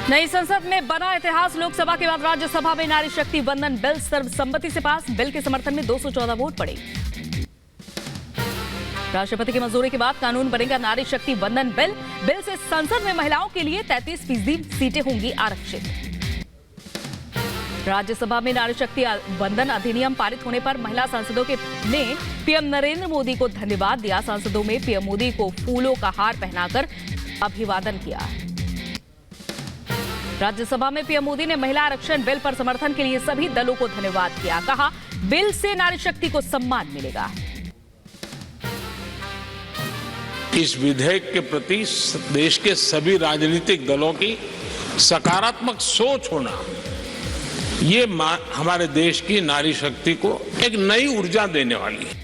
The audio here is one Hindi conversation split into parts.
नई संसद में बना इतिहास। लोकसभा के बाद राज्यसभा में नारी शक्ति वंदन बिल सर्वसम्मति से पास। बिल के समर्थन में 214 वोट पड़े। राष्ट्रपति की मंजूरी के बाद कानून बनेगा नारी शक्ति वंदन बिल। बिल से संसद में महिलाओं के लिए 33% सीटें होंगी आरक्षित। राज्यसभा में नारी शक्ति वंदन अधिनियम पारित होने पर महिला सांसदों ने पीएम नरेंद्र मोदी को धन्यवाद दिया। सांसदों में पीएम मोदी को फूलों का हार पहनाकर अभिवादन किया। राज्यसभा में पीएम मोदी ने महिला आरक्षण बिल पर समर्थन के लिए सभी दलों को धन्यवाद किया। कहा, बिल से नारी शक्ति को सम्मान मिलेगा। इस विधेयक के प्रति देश के सभी राजनीतिक दलों की सकारात्मक सोच होना, ये हमारे देश की नारी शक्ति को एक नई ऊर्जा देने वाली है।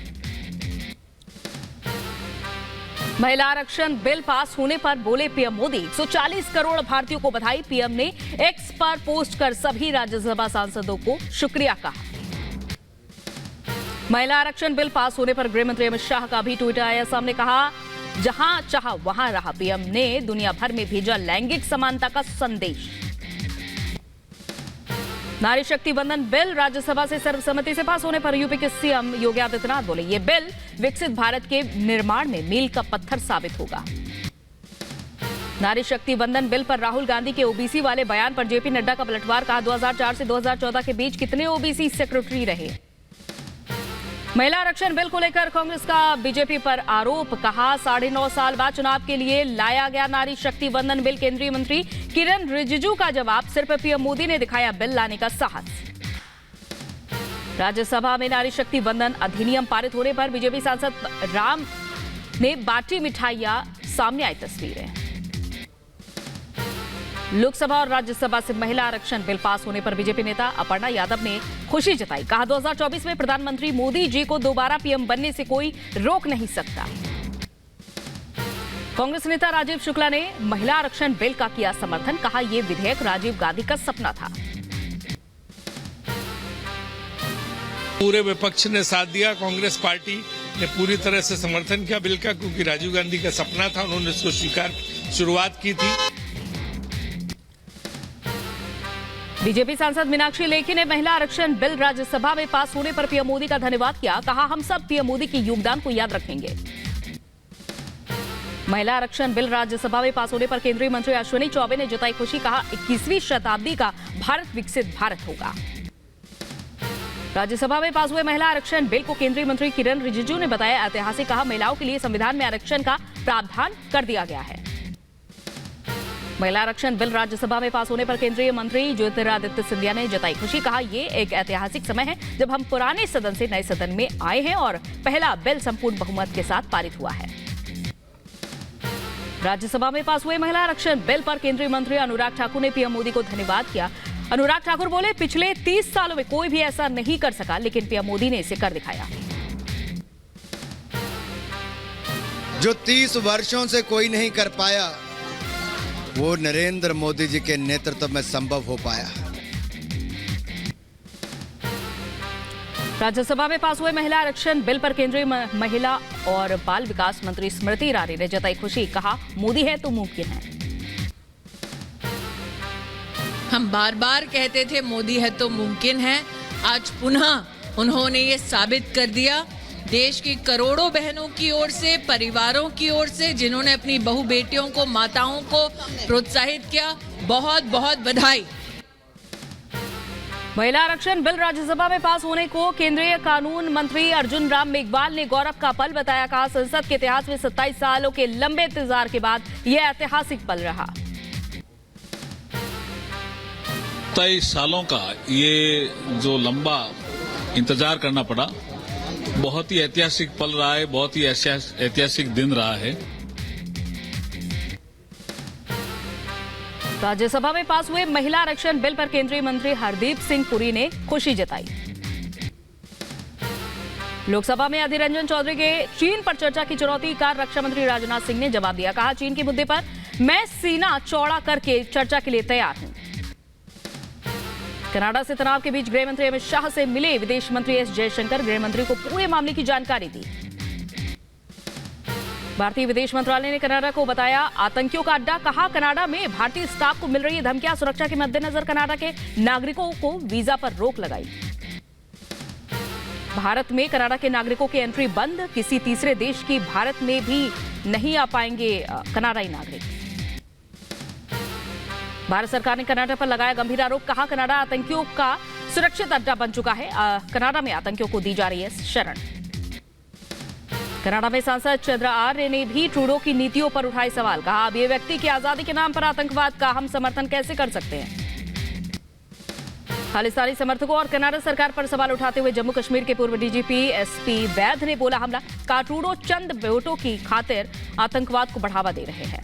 महिला आरक्षण बिल पास होने पर बोले पीएम मोदी, 140 करोड़ भारतीयों को बधाई। पीएम ने एक्स पर पोस्ट कर सभी राज्यसभा सांसदों को शुक्रिया कहा। महिला आरक्षण बिल पास होने पर गृह मंत्री अमित शाह का भी ट्वीट आया सामने। कहा, जहां चाहा वहां रहा। पीएम ने दुनिया भर में भेजा लैंगिक समानता का संदेश। नारी शक्ति वंदन बिल राज्यसभा से सर्वसम्मति से पास होने पर यूपी के सीएम योगी आदित्यनाथ बोले, ये बिल विकसित भारत के निर्माण में मील का पत्थर साबित होगा। नारी शक्ति वंदन बिल पर राहुल गांधी के ओबीसी वाले बयान पर जेपी नड्डा का पलटवार। कहा, 2004 से 2014 के बीच कितने ओबीसी सेक्रेटरी रहे। महिला आरक्षण बिल को लेकर कांग्रेस का बीजेपी पर आरोप। कहा, 9.5 साल बाद चुनाव के लिए लाया गया नारी शक्ति वंदन बिल। केंद्रीय मंत्री किरण रिजिजू का जवाब, सिर्फ पीएम मोदी ने दिखाया बिल लाने का साहस। राज्यसभा में नारी शक्ति वंदन अधिनियम पारित होने पर बीजेपी सांसद राम ने बांटी मिठाइयां। सामने आई तस्वीरें। लोकसभा और राज्यसभा से महिला आरक्षण बिल पास होने पर बीजेपी नेता अपर्णा यादव ने खुशी जताई। कहा, 2024 में प्रधानमंत्री मोदी जी को दोबारा पीएम बनने से कोई रोक नहीं सकता। कांग्रेस नेता राजीव शुक्ला ने महिला आरक्षण बिल का किया समर्थन। कहा, यह विधेयक राजीव गांधी का सपना था। पूरे विपक्ष ने साथ दिया। कांग्रेस पार्टी ने पूरी तरह से समर्थन किया बिल का, क्योंकि राजीव गांधी का सपना था। उन्होंने इसको शुरुआत की थी। बीजेपी सांसद मीनाक्षी लेखी ने महिला आरक्षण बिल राज्यसभा में पास होने पर पीएम मोदी का धन्यवाद किया। कहा, हम सब पीएम मोदी के योगदान को याद रखेंगे। महिला आरक्षण बिल राज्यसभा में पास होने पर केंद्रीय मंत्री अश्विनी चौबे ने जताई खुशी। कहा, 21वीं शताब्दी का भारत विकसित भारत होगा। राज्यसभा में पास हुए महिला आरक्षण बिल को केंद्रीय मंत्री किरण रिजिजू ने बताया ऐतिहासिक। कहा, महिलाओं के लिए संविधान में आरक्षण का प्रावधान कर दिया गया है। महिला आरक्षण बिल राज्यसभा में पास होने पर केंद्रीय मंत्री ज्योतिरादित्य सिंधिया ने जताई खुशी। कहा, यह एक ऐतिहासिक समय है जब हम पुराने सदन से नए सदन में आए हैं और पहला बिल संपूर्ण बहुमत के साथ पारित हुआ है। राज्यसभा में पास हुए महिला आरक्षण बिल पर केंद्रीय मंत्री अनुराग ठाकुर ने पीएम मोदी को धन्यवाद किया। अनुराग ठाकुर बोले, पिछले 30 सालों में कोई भी ऐसा नहीं कर सका, लेकिन पीएम मोदी ने इसे कर दिखाया। जो 30 वर्षों से कोई नहीं कर पाया, वो नरेंद्र मोदी जी के नेतृत्व में संभव हो पाया। राज्यसभा में पास हुए महिला आरक्षण बिल पर केंद्रीय महिला और बाल विकास मंत्री स्मृति ईरानी ने जताई खुशी। कहा, मोदी है तो मुमकिन है। हम बार बार कहते थे मोदी है तो मुमकिन है। आज पुनः उन्होंने ये साबित कर दिया। देश की करोड़ों बहनों की ओर से, परिवारों की ओर से, जिन्होंने अपनी बहू बेटियों को, माताओं को प्रोत्साहित किया, बहुत बहुत बधाई। महिला आरक्षण बिल राज्यसभा में पास होने को केंद्रीय कानून मंत्री अर्जुन राम मेघवाल ने गौरव का पल बताया। कहा, संसद के इतिहास में 27 सालों के लंबे इंतजार के बाद यह ऐतिहासिक पल रहा। 27 सालों का ये जो लंबा इंतजार करना पड़ा, बहुत ही ऐतिहासिक पल रहा है, बहुत ही ऐतिहासिक दिन रहा है। राज्यसभा में पास हुए महिला आरक्षण बिल पर केंद्रीय मंत्री हरदीप सिंह पुरी ने खुशी जताई। लोकसभा में अधीर रंजन चौधरी के चीन पर चर्चा की चुनौती का रक्षा मंत्री राजनाथ सिंह ने जवाब दिया। कहा, चीन के मुद्दे पर मैं सीना चौड़ा करके चर्चा के लिए तैयार हूं। कनाडा से तनाव के बीच गृह मंत्री अमित शाह से मिले विदेश मंत्री एस जयशंकर। गृह मंत्री को पूरे मामले की जानकारी दी। भारतीय विदेश मंत्रालय ने कनाडा को बताया आतंकियों का अड्डा। कहा कनाडा में भारतीय स्टाफ को मिल रही है धमकियां। सुरक्षा के मद्देनजर कनाडा के नागरिकों को वीजा पर रोक लगाई। भारत में कनाडा के नागरिकों की एंट्री बंद। किसी तीसरे देश की भारत में भी नहीं आ पाएंगे कनाडाई नागरिक। भारत सरकार ने कनाडा पर लगाया गंभीर आरोप। कहा कनाडा आतंकियों का सुरक्षित अड्डा बन चुका है। कनाडा में आतंकियों को दी जा रही है शरण। कनाडा में सांसद चंद्रा आर्य ने भी ट्रूडो की नीतियों पर उठाए सवाल। कहा अब ये व्यक्ति की आजादी के नाम पर आतंकवाद का हम समर्थन कैसे कर सकते हैं। खालिस्तानी समर्थकों और कनाडा सरकार पर सवाल उठाते हुए जम्मू कश्मीर के पूर्व डीजीपी एसपी वैद ने बोला हमला। कहा ट्रूडो चंद वोटों की खातिर आतंकवाद को बढ़ावा दे रहे हैं।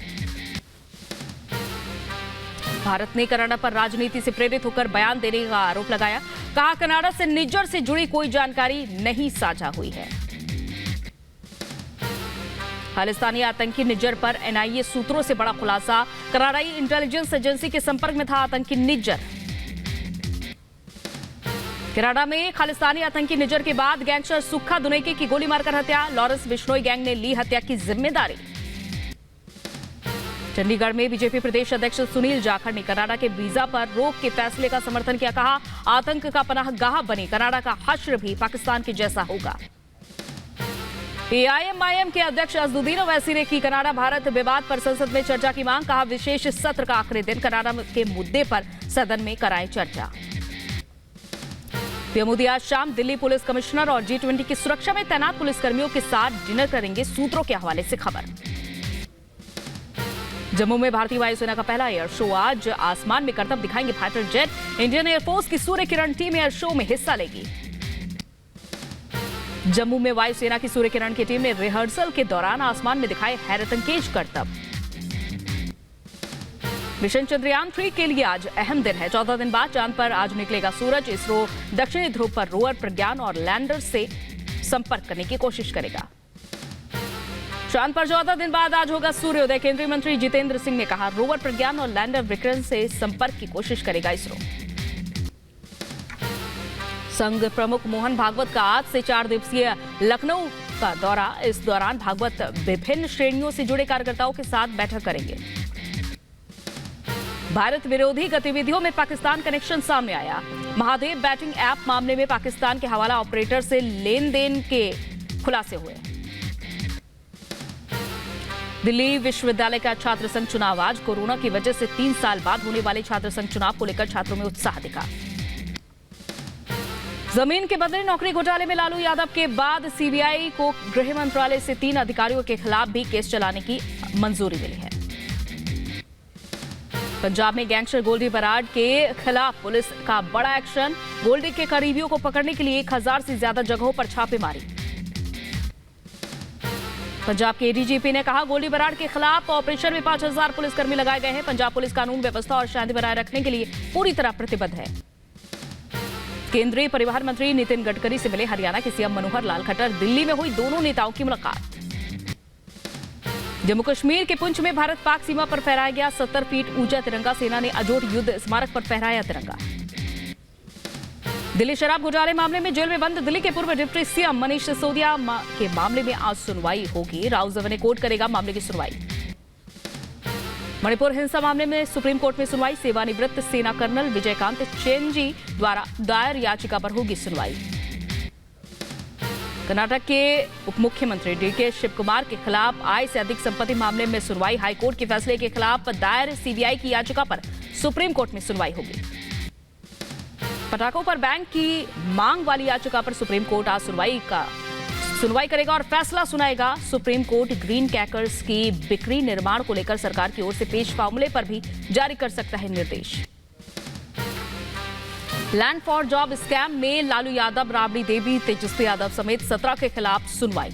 भारत ने कनाडा पर राजनीति से प्रेरित होकर बयान देने का आरोप लगाया। कहा कनाडा से निज्जर से जुड़ी कोई जानकारी नहीं साझा हुई है। खालिस्तानी आतंकी निज्जर पर एनआईए सूत्रों से बड़ा खुलासा। कनाडाई इंटेलिजेंस एजेंसी के संपर्क में था आतंकी निज्जर। कनाडा में खालिस्तानी आतंकी निज्जर के बाद गैंगस्टर सुक्खा दुनेके की गोली मारकर हत्या। लॉरेंस बिश्नोई गैंग ने ली हत्या की जिम्मेदारी। चंडीगढ़ में बीजेपी प्रदेश अध्यक्ष सुनील जाखड़ ने कनाडा के वीजा पर रोक के फैसले का समर्थन किया। कहा आतंक का पनाहगाह बनी कनाडा का हश्र भी पाकिस्तान के जैसा होगा। एआईएमआईएम के अध्यक्ष असदुद्दीन ओवैसी ने की कनाडा भारत विवाद पर संसद में चर्चा की मांग। कहा विशेष सत्र का आखिरी दिन कनाडा के मुद्दे पर सदन में कराएं चर्चा। पीएम मोदी आज शाम दिल्ली पुलिस कमिश्नर और G20 की सुरक्षा में तैनात पुलिसकर्मियों के साथ डिनर करेंगे। सूत्रों के हवाले से खबर। जम्मू में भारतीय वायुसेना का पहला एयर शो। आज आसमान में करतब दिखाएंगे फाइटर जेट। इंडियन एयरफोर्स की Surya Kiran team air show में हिस्सा लेगी। जम्मू में वायुसेना की सूर्य किरण की टीम ने रिहर्सल के दौरान आसमान में दिखाए हैरतअंगेज करतब। मिशन चंद्रयान 3 के लिए आज अहम दिन है। 14 दिन बाद चांद पर आज निकलेगा सूरज। इसरो दक्षिणी ध्रुव पर रोवर प्रज्ञान और लैंडर से संपर्क करने की कोशिश करेगा। चांद पर 14 दिन बाद आज होगा सूर्योदय। केंद्रीय मंत्री जितेंद्र सिंह ने कहा रोवर प्रज्ञान और लैंडर विक्रम से संपर्क की कोशिश करेगा इसरो। संघ प्रमुख मोहन भागवत का आज से 4 दिवसीय लखनऊ का दौरा। इस दौरान भागवत विभिन्न श्रेणियों से जुड़े कार्यकर्ताओं के साथ बैठक करेंगे। भारत विरोधी गतिविधियों में पाकिस्तान कनेक्शन सामने आया। महादेव बैटिंग ऐप मामले में पाकिस्तान के हवाला ऑपरेटर से लेन देन के खुलासे हुए। दिल्ली विश्वविद्यालय का छात्र संघ चुनाव आज। कोरोना की वजह से 3 साल बाद होने वाले छात्र संघ चुनाव को लेकर छात्रों में उत्साह दिखा। जमीन के बदले नौकरी घोटाले में लालू यादव के बाद सीबीआई को गृह मंत्रालय से 3 अधिकारियों के खिलाफ भी केस चलाने की मंजूरी मिली है। पंजाब में गैंगस्टर गोल्डी बराड के खिलाफ पुलिस का बड़ा एक्शन। गोल्डी के करीबियों को पकड़ने के लिए 1000 से ज्यादा जगहों पर छापेमारी। पंजाब के डीजीपी ने कहा गोल्डी बराड के खिलाफ ऑपरेशन में 5000 पुलिसकर्मी लगाए गए हैं। पंजाब पुलिस कानून व्यवस्था और शांति बनाए रखने के लिए पूरी तरह प्रतिबद्ध है। केंद्रीय परिवहन मंत्री नितिन गडकरी से मिले हरियाणा के सीएम मनोहर लाल खट्टर। दिल्ली में हुई दोनों नेताओं की मुलाकात। जम्मू कश्मीर के पुंछ में भारत पाक सीमा पर फहराया गया 70 फीट ऊंचा तिरंगा। सेना ने अजोट युद्ध स्मारक पर फहराया तिरंगा। दिल्ली शराब घोटाले मामले में जेल में बंद दिल्ली के पूर्व डिप्टी सीएम मनीष सिसोदिया के मामले में आज सुनवाई होगी। राउजवने कोर्ट करेगा मामले की सुनवाई। मणिपुर हिंसा मामले में सुप्रीम कोर्ट में सुनवाई। सेवानिवृत्त सेना कर्नल विजयकांत चेनजी द्वारा दायर याचिका पर होगी सुनवाई। कर्नाटक के उप मुख्यमंत्री डीके शिवकुमार के खिलाफ आय से अधिक संपत्ति मामले में सुनवाई। हाईकोर्ट के फैसले के खिलाफ दायर सीबीआई की याचिका पर सुप्रीम कोर्ट में सुनवाई होगी। पटाखों पर बैन की मांग वाली याचिका पर सुप्रीम कोर्ट आज सुनवाई करेगा और फैसला सुनाएगा। सुप्रीम कोर्ट ग्रीन क्रैकर्स की बिक्री निर्माण को लेकर सरकार की ओर से पेश मामले पर भी जारी कर सकता है निर्देश। लैंड फॉर जॉब स्कैम में लालू यादव, राबड़ी देवी, तेजस्वी यादव समेत 17 के खिलाफ सुनवाई।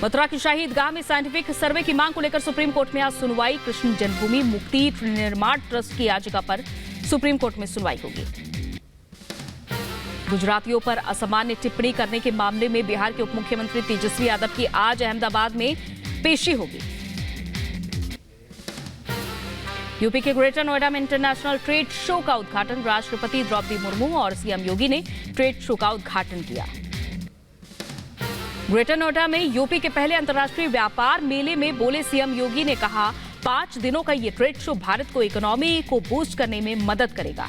मथुरा की शाही ईदगाह में साइंटिफिक सर्वे की मांग को लेकर सुप्रीम कोर्ट में आज सुनवाई। कृष्ण जन्मभूमि मुक्ति निर्माण ट्रस्ट की याचिका पर सुप्रीम कोर्ट में सुनवाई होगी। गुजरातियों पर असामान्य टिप्पणी करने के मामले में बिहार के उप मुख्यमंत्री तेजस्वी यादव की आज अहमदाबाद में पेशी होगी। यूपी के ग्रेटर नोएडा में इंटरनेशनल ट्रेड शो का उद्घाटन। राष्ट्रपति द्रौपदी मुर्मू और सीएम योगी ने ट्रेड शो का उद्घाटन किया। ग्रेटर नोएडा में यूपी के पहले अंतर्राष्ट्रीय व्यापार मेले में बोले सीएम योगी ने कहा 5 दिनों का ये ट्रेड शो भारत को इकोनॉमी को बूस्ट करने में मदद करेगा।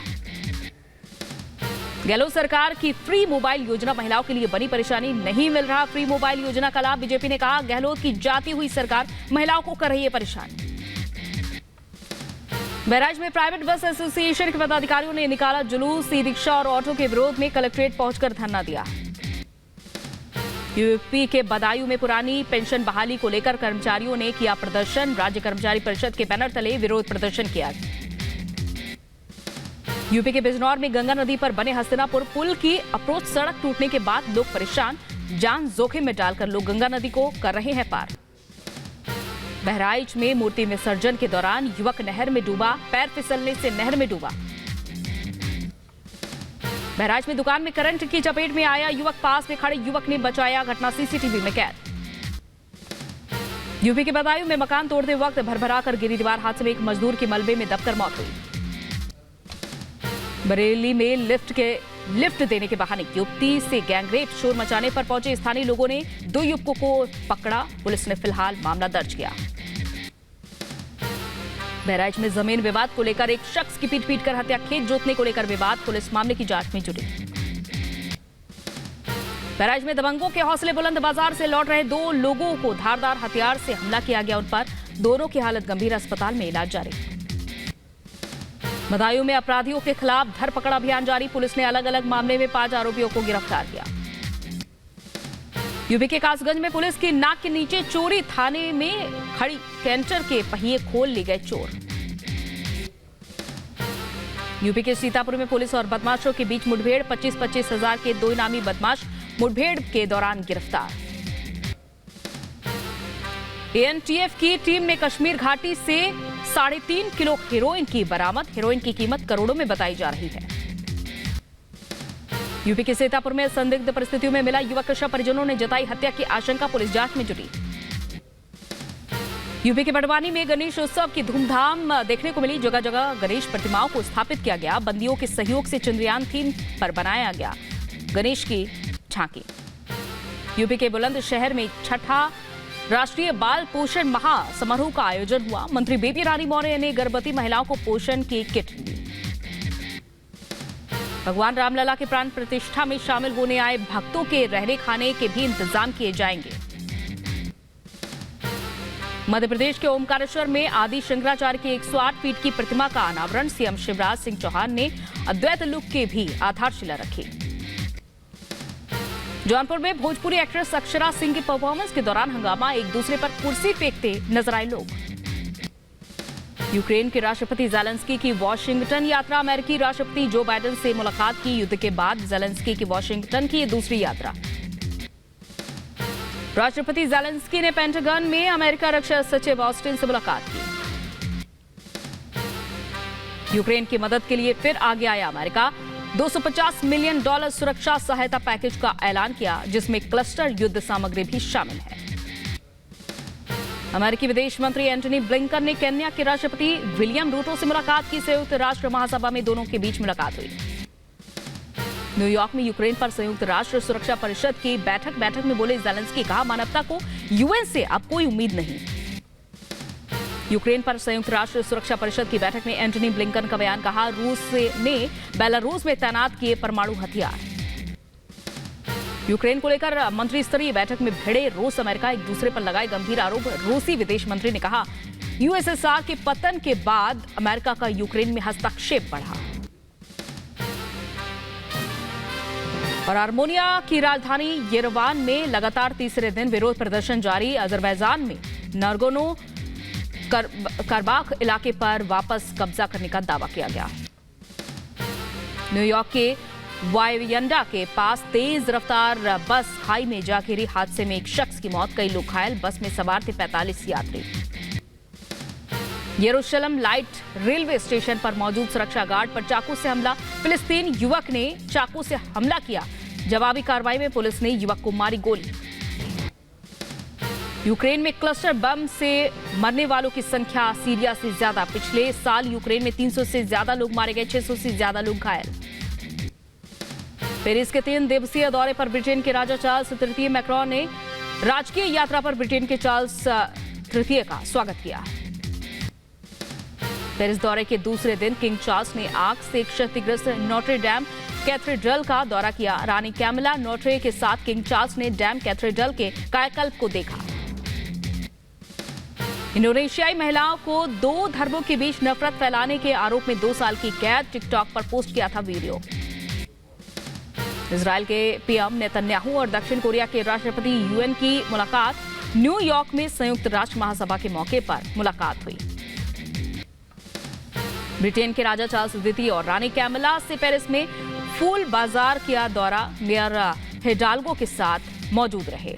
गहलोत सरकार की फ्री मोबाइल योजना महिलाओं के लिए बनी परेशानी, नहीं मिल रहा फ्री मोबाइल योजना का लाभ। बीजेपी ने कहा गहलोत की जाती हुई सरकार महिलाओं को कर रही है परेशान। बहराइच में प्राइवेट बस एसोसिएशन के पदाधिकारियों ने निकाला जुलूस, ई रिक्शा और ऑटो के विरोध में कलेक्ट्रेट पहुंचकर धरना दिया। यूपी के बदायूं में पुरानी पेंशन बहाली को लेकर कर्मचारियों ने किया प्रदर्शन, राज्य कर्मचारी परिषद के बैनर तले विरोध प्रदर्शन किया। यूपी के बिजनौर में गंगा नदी पर बने हस्तिनापुर पुल की अप्रोच सड़क टूटने के बाद लोग परेशान, जान जोखिम में डालकर लोग गंगा नदी को कर रहे हैं पार। बहराइच में मूर्ति विसर्जन के दौरान युवक नहर में डूबा, पैर फिसलने से नहर में डूबा। बहराइच में दुकान में करंट की चपेट में आया युवक, पास में खड़े युवक ने बचाया, घटना सीसीटीवी में कैद। यूपी के बदायूं में मकान तोड़ते वक्त भरभरा कर गिरी दीवार, हादसे में एक मजदूर की मलबे में दबकर मौत हुई। बरेली में लिफ्ट देने के बहाने युवती से गैंगरेप, शोर मचाने पर पहुंचे स्थानीय लोगों ने 2 युवकों को पकड़ा, पुलिस ने फिलहाल मामला दर्ज किया। बहराइच में जमीन विवाद को लेकर एक शख्स की पीट कर हत्या, खेत जोतने को लेकर विवाद, पुलिस मामले की जांच में जुटी। बहराइच में दबंगों के हौसले बुलंद, बाजार से लौट रहे 2 लोगों को धारदार हथियार से हमला किया गया, उन पर दोनों की हालत गंभीर, अस्पताल में इलाज जारी। बदायूं में अपराधियों के खिलाफ धरपकड़ अभियान जारी, पुलिस ने अलग अलग मामले में 5 आरोपियों को गिरफ्तार किया। यूपी के कासगंज में पुलिस की नाक के नीचे चोरी, थाने में खड़ी कैंटर के पहिए खोल ले गए चोर। यूपी के सीतापुर में पुलिस और बदमाशों के बीच मुठभेड़, 25-25 हजार के 2 इनामी बदमाश मुठभेड़ के दौरान गिरफ्तार। एएनटीएफ की टीम ने कश्मीर घाटी से 3.5 किलो हेरोइन की बरामद, हेरोइन की कीमत करोड़ों में बताई जा रही है। यूपी के सीतापुर में संदिग्ध परिस्थितियों में मिला युवक का शव, परिजनों ने जताई हत्या की आशंका, पुलिस जांच में जुटी। यूपी के बड़वानी में गणेश उत्सव की धूमधाम देखने को मिली, जगह जगह गणेश प्रतिमाओं को स्थापित किया गया, बंदियों के सहयोग से चंद्रयान थीम पर बनाया गया गणेश की झांकी। यूपी के बुलंदशहर में 6ठा राष्ट्रीय बाल पोषण माह समारोह का आयोजन हुआ, मंत्री बेबी रानी मौर्य ने गर्भवती महिलाओं को पोषण की किट दी। भगवान रामलला के प्राण प्रतिष्ठा में शामिल होने आए भक्तों के रहने खाने के भी इंतजाम किए जाएंगे। मध्य प्रदेश के ओमकारेश्वर में आदि शंकराचार्य की 108 फीट की प्रतिमा का अनावरण, सीएम शिवराज सिंह चौहान ने अद्वैत लुक की भी आधारशिला रखी। जौनपुर में भोजपुरी एक्ट्रेस अक्षरा सिंह की परफॉर्मेंस के दौरान हंगामा, एक दूसरे पर कुर्सी फेंकते नजर आए लोग। यूक्रेन के राष्ट्रपति ज़ेलेंस्की की वॉशिंगटन यात्रा, अमेरिकी राष्ट्रपति जो बाइडेन से मुलाकात की, युद्ध के बाद ज़ेलेंस्की की वॉशिंगटन की दूसरी यात्रा। राष्ट्रपति ज़ेलेंस्की ने पेंटागन में अमेरिका रक्षा सचिव ऑस्टिन से मुलाकात की। यूक्रेन की मदद के लिए फिर आगे आया अमेरिका, $250 मिलियन सुरक्षा सहायता पैकेज का ऐलान किया, जिसमें क्लस्टर युद्ध सामग्री भी शामिल है। अमेरिकी विदेश मंत्री एंटनी ब्लिंकन ने केन्या के राष्ट्रपति विलियम रूटो से मुलाकात की, संयुक्त राष्ट्र महासभा में दोनों के बीच मुलाकात हुई। न्यूयॉर्क में यूक्रेन पर संयुक्त राष्ट्र सुरक्षा परिषद की बैठक में बोले ज़ेलेंस्की, कहा मानवता को यूएन से अब कोई उम्मीद नहीं। यूक्रेन पर संयुक्त राष्ट्र सुरक्षा परिषद की बैठक में एंटनी ब्लिंकन का बयान, कहा रूस ने बेलारूस में तैनात किए परमाणु हथियार। यूक्रेन को लेकर मंत्री स्तरीय बैठक में भिड़े रूस अमेरिका, एक दूसरे पर लगाए गंभीर आरोप। रूसी विदेश मंत्री ने कहा यूएसएसआर के पतन के बाद अमेरिका का यूक्रेन में हस्तक्षेप बढ़ा। और आर्मेनिया की राजधानी येरेवान में लगातार तीसरे दिन विरोध प्रदर्शन जारी। अजरबैजान में नागोर्नो कराबाख इलाके पर वापस कब्जा करने का दावा किया गया। न्यूयॉर्क के वायंडा के पास तेज रफ्तार बस खाई में जा गिरी, हादसे में एक शख्स की मौत, कई लोग घायल, बस में सवार थे 45 यात्री। यरूशलेम लाइट रेलवे स्टेशन पर मौजूद सुरक्षा गार्ड पर चाकू से हमला, फिलिस्तीन युवक ने चाकू से हमला किया, जवाबी कार्रवाई में पुलिस ने युवक को मारी गोली। यूक्रेन में क्लस्टर बम से मरने वालों की संख्या सीरिया से ज्यादा, पिछले साल यूक्रेन में 300 से ज्यादा लोग मारे गए, 600 से ज्यादा लोग घायल। पेरिस के 3 दिवसीय दौरे पर ब्रिटेन के राजा चार्ल्स तृतीय मैक्रोन ने राजकीय यात्रा पर ब्रिटेन के चार्ल्स तृतीय का स्वागत किया। पेरिस दौरे के दूसरे दिन किंग चार्ल्स ने आग से क्षतिग्रस्त नोट्रे डैम कैथेड्रल का दौरा किया। रानी कैमिला नोट्रे के साथ किंग चार्ल्स ने डैम कैथेड्रल के कायाकल्प को देखा। इंडोनेशियाई महिलाओं को 2 धर्मों के बीच नफरत फैलाने के आरोप में 2 साल की कैद, टिकटॉक पर पोस्ट किया था वीडियो। इजराइल के पीएम नेतन्याहू और दक्षिण कोरिया के राष्ट्रपति यूएन की मुलाकात। न्यूयॉर्क में संयुक्त राष्ट्र महासभा के मौके पर मुलाकात हुई। ब्रिटेन के राजा चार्ल्स द्वितीय और रानी कैमिला से पेरिस में फूल बाजार किया दौरा। मेयर हिडाल्गो के साथ मौजूद रहे।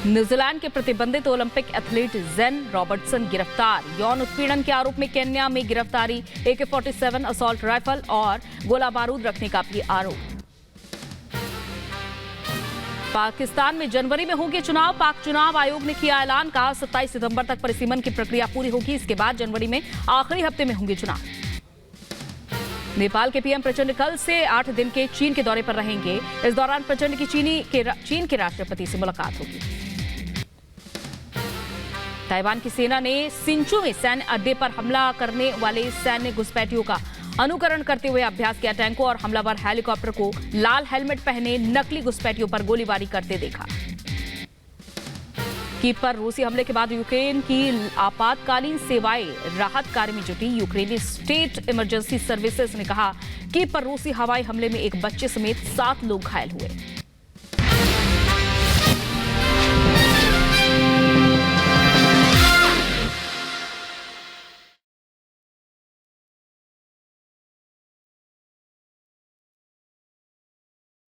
न्यूजीलैंड के प्रतिबंधित ओलंपिक एथलीट जेन रॉबर्टसन गिरफ्तार। यौन उत्पीड़न के आरोप में केन्या में गिरफ्तारी। AK-47 असॉल्ट राइफल और गोला बारूद रखने का भी आरोप। पाकिस्तान में जनवरी में होंगे चुनाव। पाक चुनाव आयोग ने किया ऐलान। कहा 27 सितंबर तक परिसीमन की प्रक्रिया पूरी होगी। इसके बाद जनवरी में आखिरी हफ्ते में होंगे चुनाव। नेपाल के पीएम प्रचंड कल से 8 दिन के चीन के दौरे पर रहेंगे। इस दौरान प्रचंड की चीन के राष्ट्रपति से मुलाकात होगी। ताइवान की सेना ने सिंचू में सैन्य अड्डे पर हमला करने वाले सैन्य घुसपैठियों का अनुकरण करते हुए अभ्यास किया। टैंकों और हमलावर हेलीकॉप्टर को लाल हेलमेट पहने नकली घुसपैठियों पर गोलीबारी करते देखा। कीव पर रूसी हमले के बाद यूक्रेन की आपातकालीन सेवाएं राहत कार्य में जुटी। यूक्रेनी स्टेट इमरजेंसी सर्विसेज ने कहा कीव पर रूसी हवाई हमले में एक बच्चे समेत 7 लोग घायल हुए।